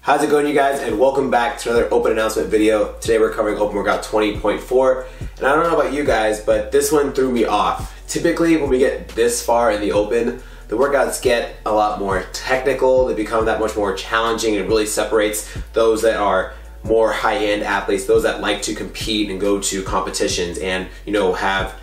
How's it going, you guys, and welcome back to another open announcement video. Today we're covering open workout 20.4, and I don't know about you guys, but this one threw me off. Typically when we get this far in the open, the workouts get a lot more technical, they become that much more challenging, and it really separates those that are more high-end athletes, those that like to compete and go to competitions and have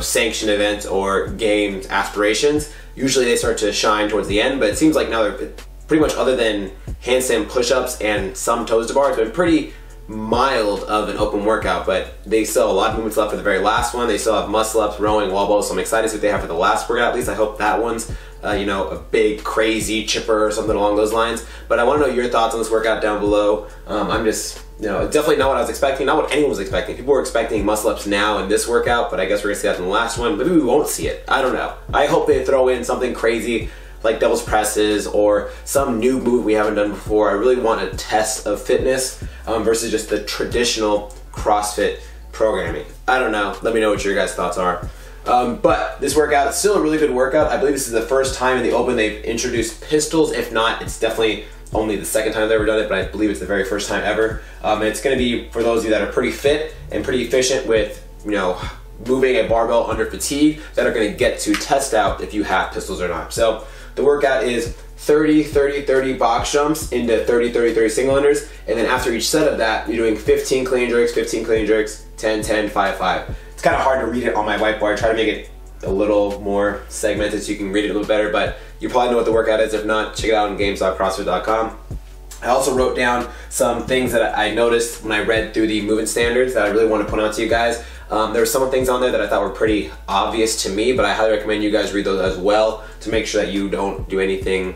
sanctioned events or games aspirations. Usually they start to shine towards the end, but it seems like now they're pretty much, other than handstand push-ups and some toes to bar, it's been pretty mild of an open workout, but they still have a lot of movements left for the very last one. They still have muscle ups, rowing, wall balls, so I'm excited to see what they have for the last workout. At least I hope that one's a big crazy chipper or something along those lines. But I want to know your thoughts on this workout down below. I'm just definitely not what I was expecting, not what anyone was expecting. People were expecting muscle ups now in this workout, but I guess we're gonna see that in the last one. Maybe we won't see it, I don't know. I hope they throw in something crazy like devil's presses or some new move we haven't done before. I really want a test of fitness versus just the traditional CrossFit programming. I don't know, let me know what your guys' thoughts are. But this workout is still a really good workout. I believe this is the first time in the open they've introduced pistols. If not, it's definitely only the second time they've ever done it, but I believe it's the very first time ever. And it's gonna be for those of you that are pretty fit and pretty efficient with, moving a barbell under fatigue, that are gonna get to test out if you have pistols or not. So the workout is 30, 30, 30 box jumps into 30, 30, 30 single unders, and then after each set of that, you're doing 15 clean jerks, 15 clean jerks, 10, 10, 5, 5. It's kind of hard to read it on my whiteboard. I try to make it a little more segmented so you can read it a little better, but you probably know what the workout is. If not, check it out on games.crossfit.com. I also wrote down some things that I noticed when I read through the movement standards that I really want to point out to you guys. There were some things on there that I thought were pretty obvious to me, but I highly recommend you guys read those as well to make sure that you don't do anything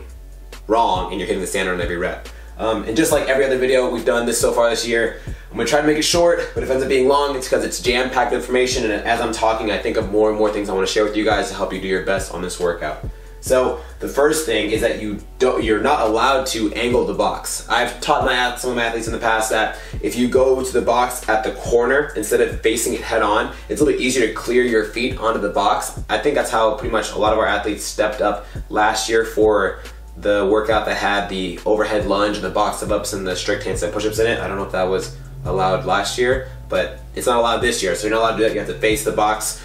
wrong and you're hitting the standard on every rep. And just like every other video we've done so far this year, I'm gonna try to make it short, but if it ends up being long, it's because it's jam-packed information, and as I'm talking, I think of more and more things I want to share with you guys to help you do your best on this workout. So the first thing is that you're not allowed to angle the box. I've taught some of my athletes in the past that if you go to the box at the corner instead of facing it head on, it's a little bit easier to clear your feet onto the box. I think that's how pretty much a lot of our athletes stepped up last year for the workout that had the overhead lunge and the box step-ups and the strict handstand push-ups in it. I don't know if that was allowed last year, but it's not allowed this year. So you're not allowed to do that. You have to face the box,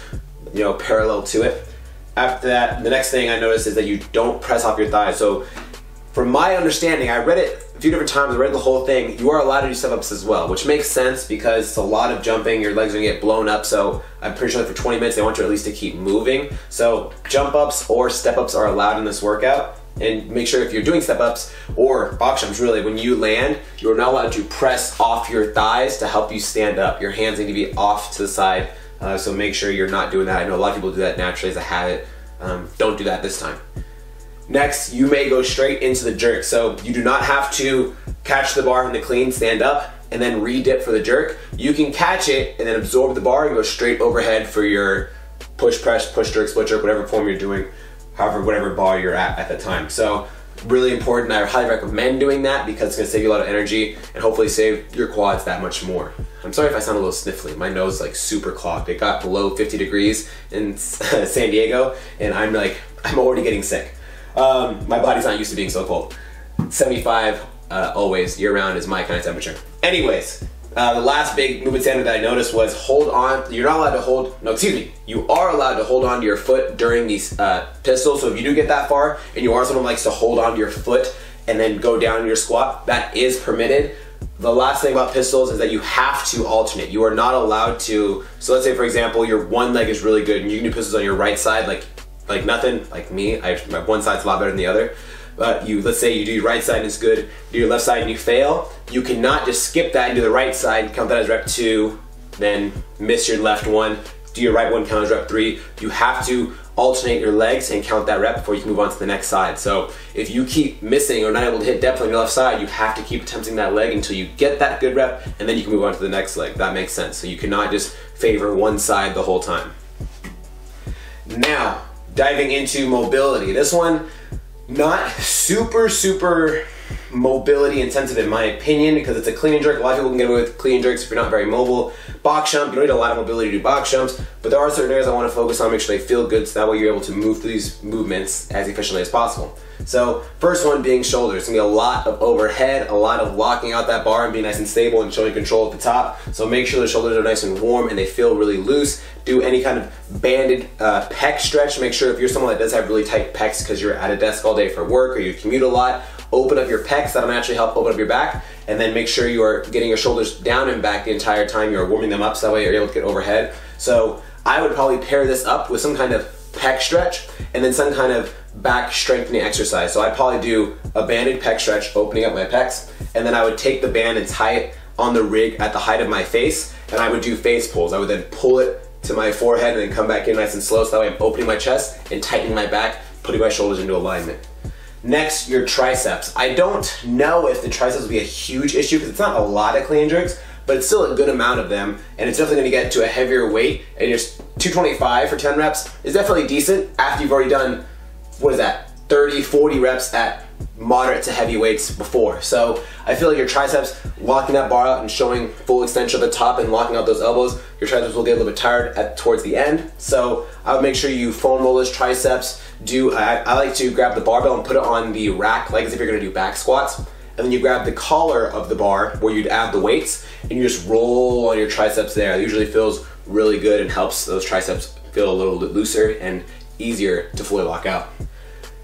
parallel to it. After that, the next thing I noticed is that you don't press off your thighs. So from my understanding, I read it a few different times, I read the whole thing, you are allowed to do step-ups as well, which makes sense because it's a lot of jumping, your legs are gonna get blown up, so I'm pretty sure that for 20 minutes they want you at least to keep moving. So jump-ups or step-ups are allowed in this workout. And make sure if you're doing step-ups or box jumps, really, when you land, you're not allowed to press off your thighs to help you stand up. Your hands need to be off to the side. So make sure you're not doing that. I know a lot of people do that naturally as a habit. Don't do that this time. Next, you may go straight into the jerk. So you do not have to catch the bar from the clean, stand up, and then re-dip for the jerk. You can catch it and then absorb the bar and go straight overhead for your push, press, push, jerk, split jerk, whatever form you're doing, whatever bar you're at the time. So really important. I highly recommend doing that because it's gonna save you a lot of energy and hopefully save your quads that much more. I'm sorry if I sound a little sniffly. My nose is like super clogged. It got below 50 degrees in San Diego and I'm already getting sick. My body's not used to being so cold. 75 always year round is my kind of temperature. Anyways, the last big movement standard that I noticed was hold on. You're not allowed to hold, no, excuse me. You are allowed to hold on to your foot during these pistols. So if you do get that far and you are someone who likes to hold on to your foot and then go down in your squat, that is permitted. The last thing about pistols is that you have to alternate. You are not allowed to, so let's say for example, your one leg is really good and you can do pistols on your right side like nothing, like me. My one side's a lot better than the other. But let's say you do your right side and it's good, do your left side and you fail, you cannot just skip that and do the right side, count that as rep 2, then miss your left one, do your right one, count as rep 3. You have to alternate your legs and count that rep before you can move on to the next side. So if you keep missing or not able to hit depth on your left side, you have to keep attempting that leg until you get that good rep and then you can move on to the next leg. That makes sense. So you cannot just favor one side the whole time. Now, diving into mobility. This one, not super mobility intensive in my opinion because it's a clean and jerk. A lot of people can get away with clean jerks if you're not very mobile. Box jump, you don't need a lot of mobility to do box jumps, but there are certain areas I want to focus on, make sure they feel good so that way you're able to move through these movements as efficiently as possible. So first one being shoulders. It's gonna be a lot of overhead, a lot of locking out that bar and being nice and stable and showing control at the top. So make sure the shoulders are nice and warm and they feel really loose. Do any kind of banded pec stretch. Make sure if you're someone that does have really tight pecs because you're at a desk all day for work or you commute a lot, open up your pecs. That'll naturally help open up your back. And then make sure you are getting your shoulders down and back the entire time. You're warming them up so that way you're able to get overhead. So I would probably pair this up with some kind of pec stretch and then some kind of back strengthening exercise. So I'd probably do a banded pec stretch, opening up my pecs, and then I would take the band and tie it on the rig at the height of my face, and I would do face pulls. I would then pull it to my forehead and then come back in nice and slow, so that way I'm opening my chest and tightening my back, putting my shoulders into alignment. Next, your triceps. I don't know if the triceps will be a huge issue because it's not a lot of clean and jerks, but it's still a good amount of them, and it's definitely gonna get to a heavier weight, and just 225 for 10 reps is definitely decent after you've already done, what is that, 30, 40 reps at moderate to heavy weights before. So I feel like your triceps, locking that bar out and showing full extension at the top and locking out those elbows, your triceps will get a little bit tired towards the end. So I would make sure you foam roll those triceps. I like to grab the barbell and put it on the rack, like as if you're gonna do back squats. And then you grab the collar of the bar where you'd add the weights and you just roll on your triceps there. It usually feels really good and helps those triceps feel a little bit looser and easier to fully lock out.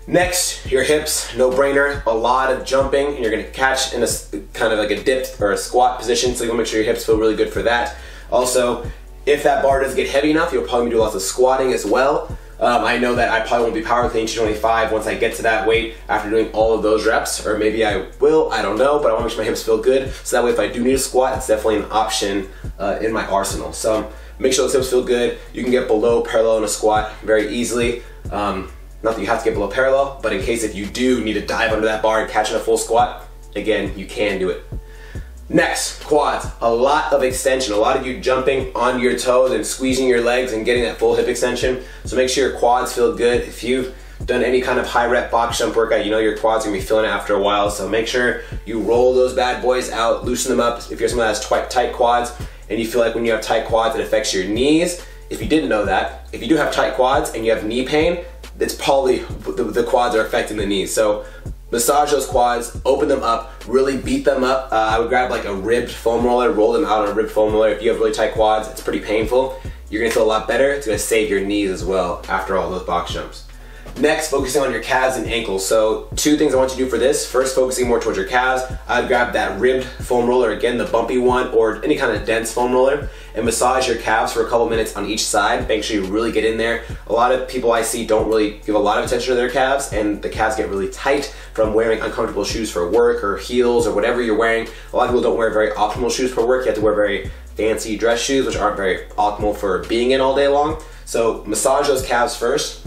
Next, your hips, no brainer, a lot of jumping, and you're gonna catch in a kind of like a dip or a squat position, so you wanna make sure your hips feel really good for that. Also, if that bar doesn't get heavy enough, you'll probably do lots of squatting as well. I know that I probably won't be power clean 225 once I get to that weight after doing all of those reps, or maybe I will, I don't know, but I wanna make sure my hips feel good, so that way if I do need a squat, it's definitely an option in my arsenal. So make sure those hips feel good. You can get below parallel in a squat very easily. Not that you have to get below parallel, but in case if you do need to dive under that bar and catch in a full squat, again, you can do it. Next, quads. A lot of extension. A lot of you jumping on your toes and squeezing your legs and getting that full hip extension. So make sure your quads feel good. If you've done any kind of high rep box jump workout, you know your quads are gonna be feeling it after a while. So make sure you roll those bad boys out, loosen them up. If you're someone that has tight quads and you feel like when you have tight quads, it affects your knees. If you didn't know that, if you do have tight quads and you have knee pain, it's probably the quads are affecting the knees. So massage those quads, open them up, really beat them up. I would grab like a ribbed foam roller, roll them out on a ribbed foam roller. If you have really tight quads, it's pretty painful. You're gonna feel a lot better. It's gonna save your knees as well after all those box jumps. Next, focusing on your calves and ankles. So two things I want you to do for this. First, focusing more towards your calves. I'd grab that ribbed foam roller, again, the bumpy one, or any kind of dense foam roller, and massage your calves for a couple minutes on each side. Make sure you really get in there. A lot of people I see don't really give a lot of attention to their calves, and the calves get really tight from wearing uncomfortable shoes for work or heels or whatever you're wearing. A lot of people don't wear very optimal shoes for work. You have to wear very fancy dress shoes, which aren't very optimal for being in all day long. So massage those calves first.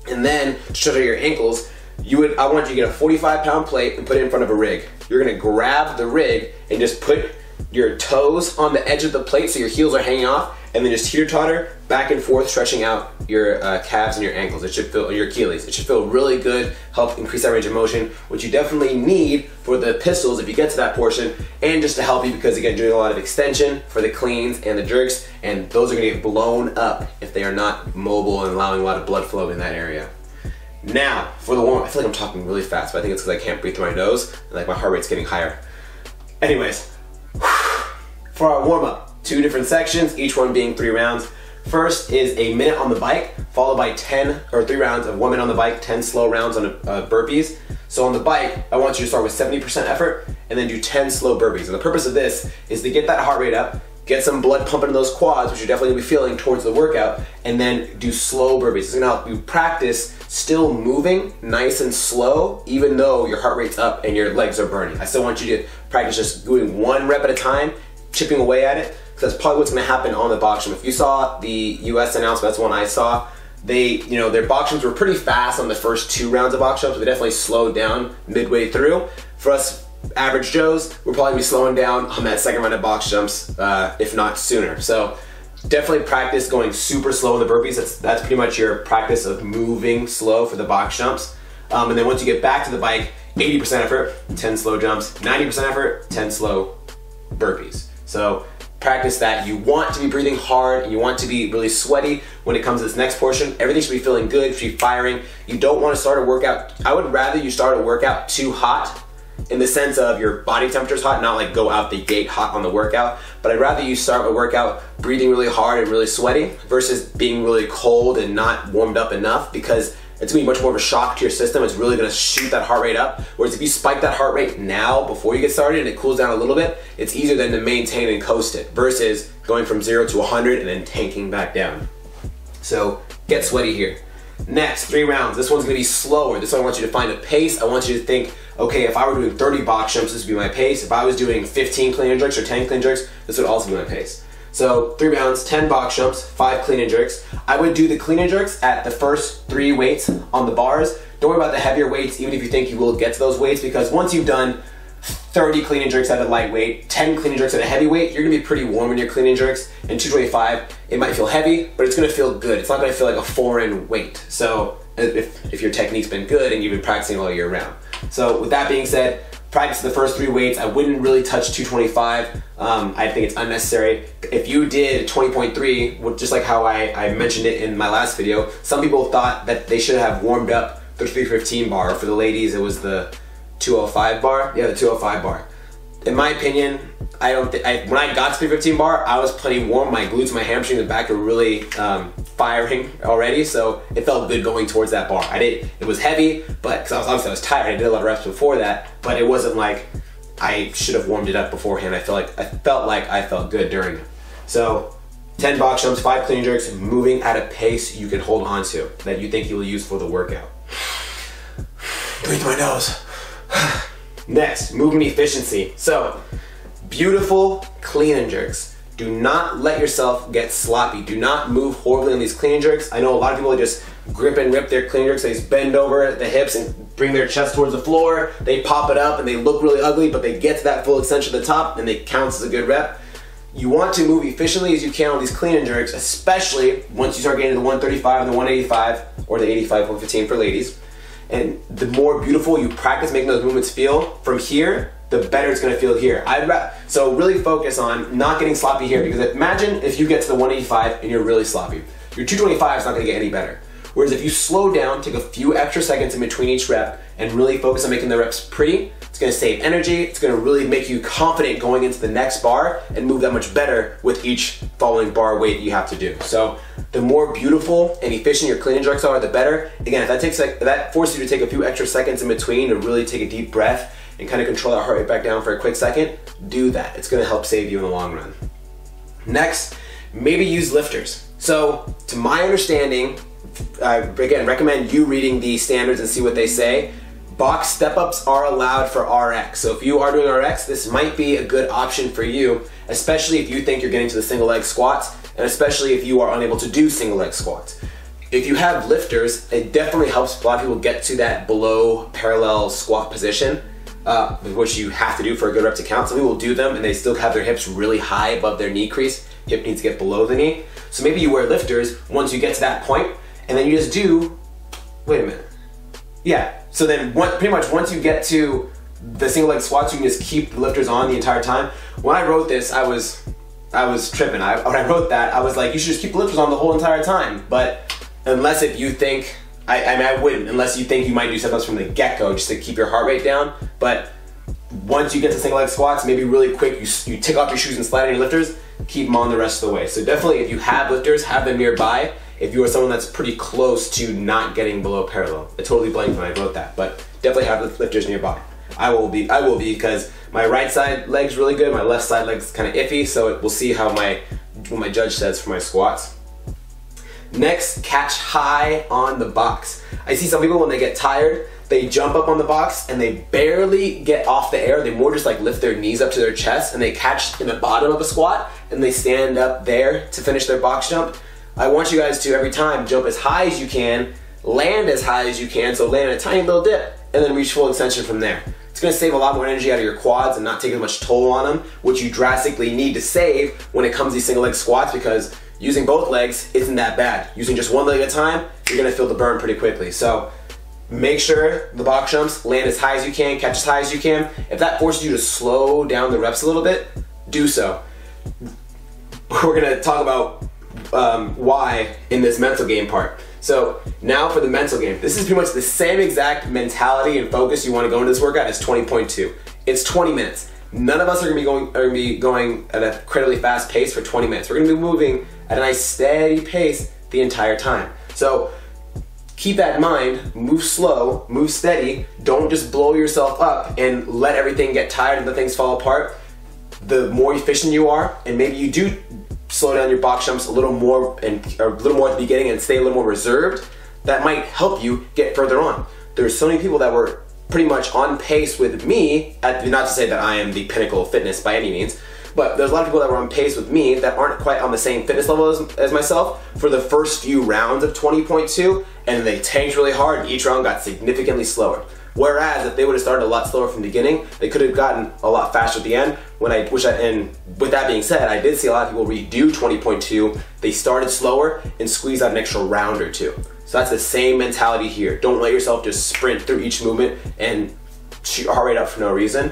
And then to stretch out your ankles, I want you to get a 45-pound plate and put it in front of a rig. You're gonna grab the rig and just put your toes on the edge of the plate so your heels are hanging off, and then just teeter-totter back and forth, stretching out your calves and your ankles. It should feel, your Achilles. It should feel really good, help increase that range of motion, which you definitely need for the pistols if you get to that portion, and just to help you because again, doing a lot of extension for the cleans and the jerks, and those are gonna get blown up if they are not mobile and allowing a lot of blood flow in that area. Now, for the warm-up, I feel like I'm talking really fast, but I think it's because I can't breathe through my nose, and like my heart rate's getting higher. Anyways, for our warm-up, 2 different sections, each one being 3 rounds. First is a minute on the bike, followed by 3 rounds of 1 minute on the bike, 10 slow rounds on burpees. So on the bike, I want you to start with 70% effort and then do 10 slow burpees. And the purpose of this is to get that heart rate up, get some blood pumping in those quads, which you're definitely gonna be feeling towards the workout, and then do slow burpees. It's gonna help you practice still moving nice and slow, even though your heart rate's up and your legs are burning. I still want you to practice just doing 1 rep at a time, chipping away at it, because that's probably what's gonna happen on the box jump. If you saw the US announcement, that's the one I saw, their box jumps were pretty fast on the first 2 rounds of box jumps, but they definitely slowed down midway through. For us average Joes, we'll probably be slowing down on that second round of box jumps, if not sooner. So definitely practice going super slow in the burpees. That's pretty much your practice of moving slow for the box jumps. And then once you get back to the bike, 80% effort, 10 slow jumps, 90% effort, 10 slow burpees. So practice that. You want to be breathing hard and you want to be really sweaty when it comes to this next portion. Everything should be feeling good, should be firing. You don't want to start a workout. I would rather you start a workout too hot, in the sense of your body temperature is hot, not like go out the gate hot on the workout. But I'd rather you start a workout breathing really hard and really sweaty versus being really cold and not warmed up enough, because it's gonna be much more of a shock to your system. It's really gonna shoot that heart rate up. Whereas if you spike that heart rate now before you get started and it cools down a little bit, it's easier than to maintain and coast it versus going from 0 to 100 and then tanking back down. So get sweaty here. Next, 3 rounds. This one's gonna be slower. This one I want you to find a pace. I want you to think, okay, if I were doing 30 box jumps, this would be my pace. If I was doing 15 clean and jerks or 10 clean and jerks, this would also be my pace. So 3 rounds, 10 box jumps, 5 clean and jerks. I would do the clean and jerks at the first 3 weights on the bars. Don't worry about the heavier weights, even if you think you will get to those weights, because once you've done 30 clean and jerks at a lightweight, 10 clean and jerks at a heavyweight, you're gonna be pretty warm in your clean and jerks. And 225, it might feel heavy, but it's gonna feel good. It's not gonna feel like a foreign weight. So if your technique's been good and you've been practicing all year round. So with that being said, practice the first 3 weights. I wouldn't really touch 225. I think it's unnecessary. If you did 20.3, just like how I mentioned it in my last video, some people thought that they should have warmed up the 315 bar. For the ladies, it was the 205 bar. Yeah, the 205 bar. In my opinion, I don't think, when I got to 315 bar, I was plenty warm. My glutes, my hamstrings, and back were really firing already, so it felt good going towards that bar. It was heavy, but because I was tired, I did a lot of reps before that, but it wasn't like I should have warmed it up beforehand. I felt like I felt good during it. So 10 box jumps, 5 clean jerks, moving at a pace you can hold on to, that you think you will use for the workout. Breathe through my nose. Next, movement efficiency. So, beautiful clean and jerks. Do not let yourself get sloppy. Do not move horribly on these clean and jerks. I know a lot of people just grip and rip their clean and jerks. They just bend over the hips and bring their chest towards the floor. They pop it up and they look really ugly, but they get to that full extension at the top and it counts as a good rep. You want to move efficiently as you can on these clean and jerks, especially once you start getting to the 135 and the 185, or the 85, 115 for ladies. And the more beautiful you practice making those movements feel from here, the better it's gonna feel here. So really focus on not getting sloppy here, because imagine if you get to the 185 and you're really sloppy. Your 225 is not gonna get any better. Whereas if you slow down, take a few extra seconds in between each rep, and really focus on making the reps pretty, it's gonna save energy, it's gonna really make you confident going into the next bar and move that much better with each following bar weight you have to do. So the more beautiful and efficient your clean and jerks are, the better. Again, if that forces you to take a few extra seconds in between to really take a deep breath and kind of control that heart rate back down for a quick second, do that. It's gonna help save you in the long run. Next, maybe use lifters. So to my understanding, I again recommend you reading the standards and see what they say. Box step-ups are allowed for RX. So if you are doing RX, this might be a good option for you, especially if you think you're getting to the single leg squats, and especially if you are unable to do single leg squats. If you have lifters, it definitely helps a lot of people get to that below parallel squat position, which you have to do for a good rep to count. Some people will do them and they still have their hips really high above their knee crease. Hip needs to get below the knee. So maybe you wear lifters once you get to that point, and then you just do, wait a minute. Yeah, so then pretty much once you get to the single leg squats, you can just keep the lifters on the entire time. When I wrote this, I was tripping. When I wrote that, I was like, you should just keep the lifters on the whole entire time. But unless if you think, I wouldn't, unless you think you might do setups from the get-go just to keep your heart rate down. But once you get to single leg squats, maybe really quick, you take off your shoes and slide on your lifters, keep them on the rest of the way. So definitely if you have lifters, have them nearby. If you are someone that's pretty close to not getting below parallel. I totally blanked when I wrote that, but definitely have lifters nearby. I will be because my right side leg's really good, my left side leg's kind of iffy, so we'll see how what my judge says for my squats. Next, catch high on the box. I see some people when they get tired, they jump up on the box and they barely get off the air. They more just like lift their knees up to their chest and they catch in the bottom of a squat and they stand up there to finish their box jump. I want you guys to every time jump as high as you can, land as high as you can, so land a tiny little dip, and then reach full extension from there. It's gonna save a lot more energy out of your quads and not take as much toll on them, which you drastically need to save when it comes to these single leg squats, because using both legs isn't that bad. Using just one leg at a time, you're gonna feel the burn pretty quickly. So make sure the box jumps land as high as you can, catch as high as you can. If that forces you to slow down the reps a little bit, do so. we're gonna talk about why in this mental game part. So now for the mental game, this is pretty much the same exact mentality and focus you want to go into this workout as 20.2. It's 20 minutes. None of us are gonna be going at an incredibly fast pace for 20 minutes. We're gonna be moving at a nice steady pace the entire time. So keep that in mind, move slow, move steady, don't just blow yourself up and let everything get tired and let things fall apart. The more efficient you are, and maybe you do slow down your box jumps a little more at the beginning and stay a little more reserved, that might help you get further on. There's so many people that were pretty much on pace with me, not to say that I am the pinnacle of fitness by any means, but there's a lot of people that were on pace with me that aren't quite on the same fitness level as myself for the first few rounds of 20.2, and they tanked really hard and each round got significantly slower. Whereas if they would have started a lot slower from the beginning, they could have gotten a lot faster at the end. And with that being said, I did see a lot of people redo 20.2. They started slower and squeezed out an extra round or two. So that's the same mentality here. Don't let yourself just sprint through each movement and shoot your heart rate up for no reason.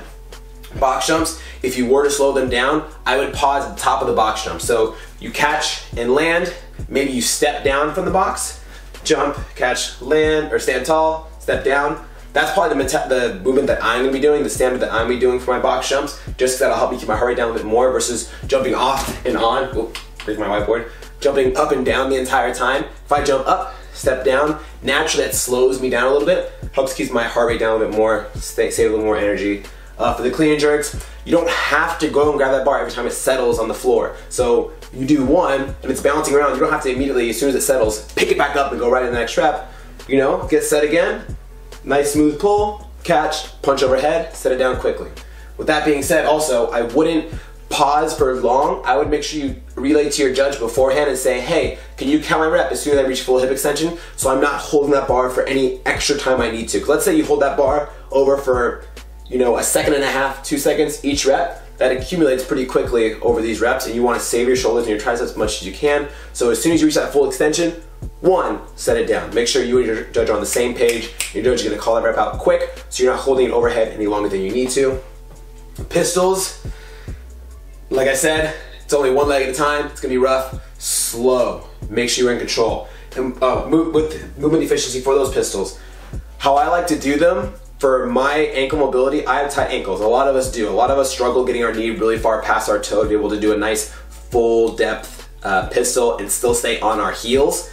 Box jumps, if you were to slow them down, I would pause at the top of the box jump. So you catch and land, maybe you step down from the box, jump, catch, land, or stand tall, step down. That's probably the movement that I'm gonna be doing, the standard that I'm gonna be doing for my box jumps, just because that'll help me keep my heart rate down a bit more versus jumping off and on. Oh, there's my whiteboard. Jumping up and down the entire time. If I jump up, step down, naturally that slows me down a little bit, helps keep my heart rate down a bit more, save a little more energy. For the clean and jerks, you don't have to go and grab that bar every time it settles on the floor. So you do one and it's bouncing around, you don't have to immediately, as soon as it settles, pick it back up and go right in the next rep. You know, get set again. Nice smooth pull, catch, punch overhead, set it down quickly. With that being said, also, I wouldn't pause for long. I would make sure you relay to your judge beforehand and say, hey, can you count my rep as soon as I reach full hip extension so I'm not holding that bar for any extra time I need to. Because let's say you hold that bar over for, you know, 1.5 seconds, 2 seconds each rep. That accumulates pretty quickly over these reps, and you want to save your shoulders and your triceps as much as you can. So as soon as you reach that full extension, one, set it down. Make sure you and your judge are on the same page. Your judge is going to call that rep out quick so you're not holding it overhead any longer than you need to. Pistols, like I said, it's only one leg at a time. It's going to be rough. Slow. Make sure you're in control. And with movement efficiency for those pistols, how I like to do them, for my ankle mobility, I have tight ankles. A lot of us do. A lot of us struggle getting our knee really far past our toe to be able to do a nice full depth pistol and still stay on our heels.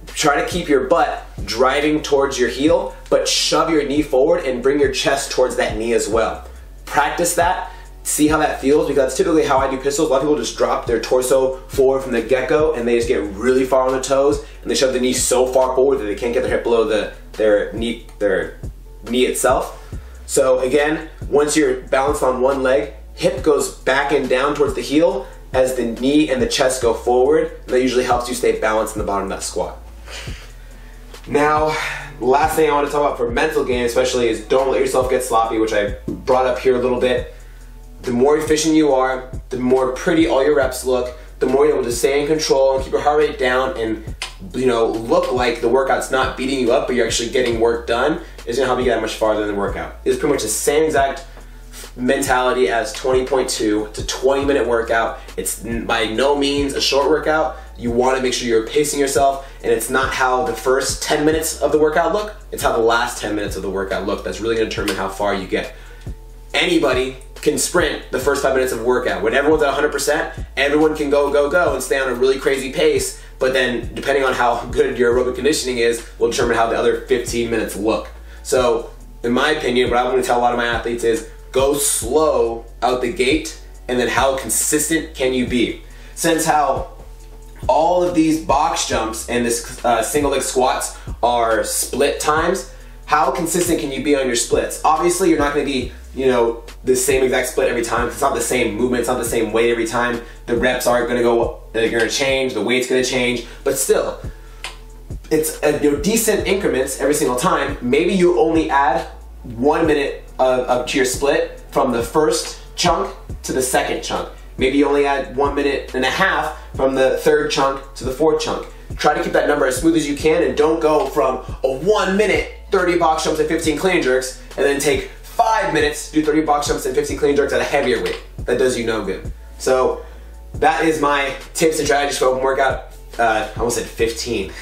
Try to keep your butt driving towards your heel, but shove your knee forward and bring your chest towards that knee as well. Practice that. See how that feels, because that's typically how I do pistols. A lot of people just drop their torso forward from the get-go and they just get really far on the toes and they shove the knee so far forward that they can't get their hip below their knee itself. So again, once you're balanced on one leg, hip goes back and down towards the heel as the knee and the chest go forward, and that usually helps you stay balanced in the bottom of that squat. Now, last thing I want to talk about for mental game especially is don't let yourself get sloppy, which I brought up here a little bit. The more efficient you are, the more pretty all your reps look, the more you're able to stay in control and keep your heart rate down and, you know, look like the workout's not beating you up, but you're actually getting work done, is gonna help you get that much farther in the workout. It's pretty much the same exact mentality as 20.2. It's a 20-minute workout. It's by no means a short workout. You wanna make sure you're pacing yourself, and it's not how the first 10 minutes of the workout look, it's how the last 10 minutes of the workout look. That's really gonna determine how far you get. Anybody can sprint the first 5 minutes of workout. When everyone's at 100%, everyone can go and stay on a really crazy pace, but then depending on how good your aerobic conditioning is will determine how the other 15 minutes look. So in my opinion, what I'm going to tell a lot of my athletes is go slow out the gate, and then how consistent can you be? Since how all of these box jumps and this single leg squats are split times, how consistent can you be on your splits? Obviously, you're not going to be, you know, the same exact split every time. It's not the same movement, it's not the same weight every time. The reps aren't going to go, they're going to change, the weight's going to change, but still, it's decent increments every single time. Maybe you only add 1 minute to your split from the first chunk to the second chunk. Maybe you only add 1.5 minutes from the third chunk to the fourth chunk. Try to keep that number as smooth as you can, and don't go from a 1 minute 30 box jumps and 15 clean jerks and then take 5 minutes to do 30 box jumps and 15 clean jerks at a heavier weight. That does you no good. So that is my tips and strategies for open workout. I almost said 15.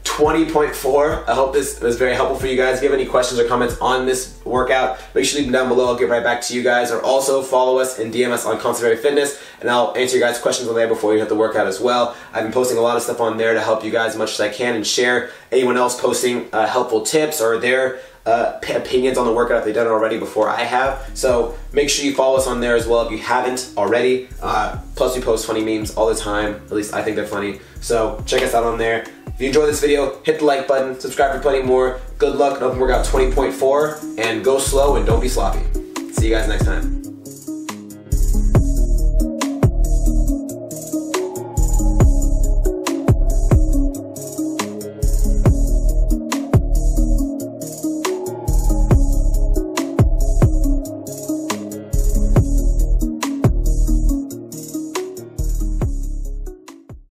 20.4. I hope this was very helpful for you guys. If you have any questions or comments on this workout, make sure you leave them down below. I'll get right back to you guys. Or also follow us and DM us on ConstantlyVariedFitness, and I'll answer your guys' questions on there before you hit the workout as well. I've been posting a lot of stuff on there to help you guys as much as I can and share anyone else posting helpful tips or their opinions on the workout if they've done it already before I have. So make sure you follow us on there as well if you haven't already. Plus we post funny memes all the time. At least I think they're funny. So check us out on there. If you enjoyed this video, hit the like button, subscribe for plenty more. Good luck in open workout 20.4, and go slow and don't be sloppy. See you guys next time.